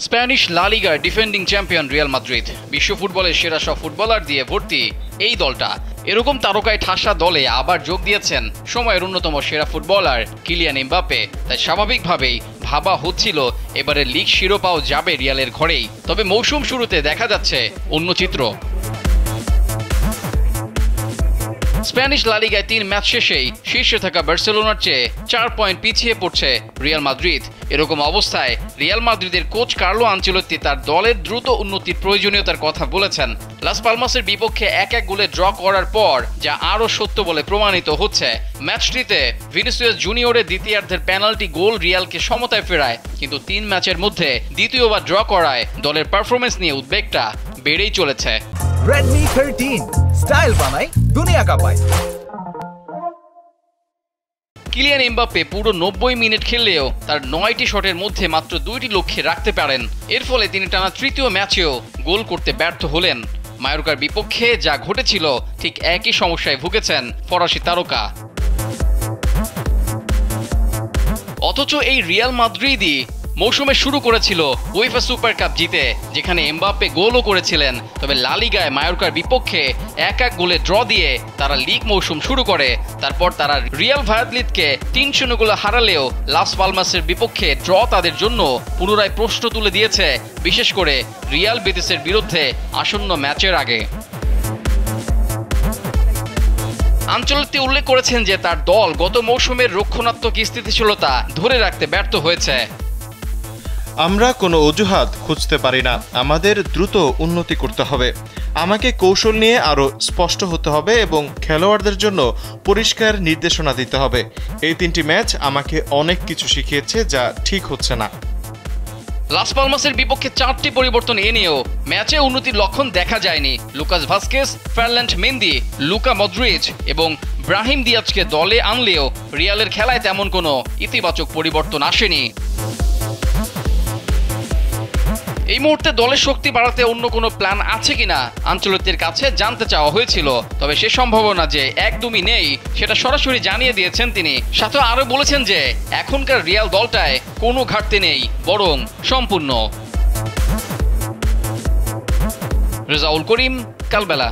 Spanish লা লিগার defending champion Real Madrid বিশ্ব ফুটবলের সেরা সব ফুটবলার দিয়ে ভর্তি এই দলটা। এরকম তারকায় ঠাসা দলে আবার যোগ দিয়েছেন সময়ের অন্যতম সেরা ফুটবলার কিলিয়ান এমবাপ্পে। তাই স্বাভাবিকভাবেই ভাবা হচ্ছিল এবারে লিগ শিরোপাও যাবে রিয়ালের ঘরেই। তবে মৌসুম শুরুতে দেখা যাচ্ছে অন্য চিত্র। স্প্যানিশ লা লিগায় 3 ম্যাচ শেষেই শীর্ষে থাকা বার্সেলোনার চেয়ে 4 পয়েন্ট পিছিয়ে পড়ছে রিয়াল মাদ্রিদ। এরকম অবস্থায় রিয়াল মাদ্রিদের কোচ কার্লো আনচেলত্তি তার দলের দ্রুত উন্নতির প্রয়োজনীয়তার কথা বলেছেন। লাস পালমাসের বিপক্ষে 1-1 গোলে ড্র করার পর যা আরও সত্য বলে প্রমাণিত হচ্ছে। ম্যাচটিতে ভিনিসিয়াস জুনিয়রের দ্বিতীয়ার্ধের পেনাল্টি গোল রিয়ালকে সমতায় ফেরায়, কিন্তু 3 ম্যাচের মধ্যে দ্বিতীয়বার ড্র করায় দলের পারফরমেন্স নিয়ে উদ্বেগটা বেড়েই চলেছে। Redmi 13 স্টাইল বানাই দুনিয়া কাঁপায়। কিলিয়ান এমবাপ্পে পুরো 90 মিনিট খেললেও তার 9টি শটের মধ্যে মাত্র 2টি লক্ষ্যে রাখতে পারেন। এর ফলে তিনি টানা তৃতীয় ম্যাচেও গোল করতে ব্যর্থ হলেন। মায়োর্কার বিপক্ষে যা ঘটেছিল ঠিক একই সমস্যায় ভুগেছেন ফরাসি তারকা। অথচ এই রিয়াল মাদ্রিদই মৌসুমে শুরু করেছিল উয়েফা সুপার কাপ জিতে, যেখানে এমবাপ্পে গোলও করেছিলেন। তবে লা লিগায় মায়োর্কার বিপক্ষে 1-1 গোলে ড্র দিয়ে তারা লিগ মৌসুম শুরু করে। তারপর তারা রিয়াল ভায়াদলিদকে 3-0 গোলে হারালেও লাস পালমাসের বিপক্ষে ড্র তাদের জন্য পুনরায় প্রশ্ন তুলে দিয়েছে, বিশেষ করে রিয়াল বেতিসের বিরুদ্ধে আসন্ন ম্যাচের আগে। আনচেলত্তি উল্লেখ করেছেন যে তার দল গত মৌসুমের রক্ষণাত্মক স্থিতিশীলতা ধরে রাখতে ব্যর্থ হয়েছে। আমরা কোনো অজুহাত খুঁজতে পারি না, আমাদের দ্রুত উন্নতি করতে হবে। আমাকে কৌশল নিয়ে আরও স্পষ্ট হতে হবে এবং খেলোয়াড়দের জন্য পরিষ্কার নির্দেশনা দিতে হবে। এই 3টি ম্যাচ আমাকে অনেক কিছু শিখিয়েছে যা ঠিক হচ্ছে না। লাস পালমাসের বিপক্ষে 4টি পরিবর্তন এনেও ম্যাচে উন্নতির লক্ষণ দেখা যায়নি। Lucas Vazquez, Ferland Mendy, Luka Modric এবং ব্রাহিম দিয়াজকে দলে আনলেও রিয়ালের খেলায় তেমন কোনো ইতিবাচক পরিবর্তন আসেনি। এই মুহূর্তে দলের শক্তি বাড়াতে অন্য কোনো প্ল্যান আছে কিনা আনচেলত্তির কাছে জানতে চাওয়া হয়েছিল। তবে সে সম্ভাবনা যে একদমই নেই সেটা সরাসরি জানিয়ে দিয়েছেন তিনি। সাথে আরও বলেছেন যে এখনকার রিয়াল দলটায় কোনো ঘাটতি নেই, বরং সম্পূর্ণ। রেজাউল করিম, কালবেলা।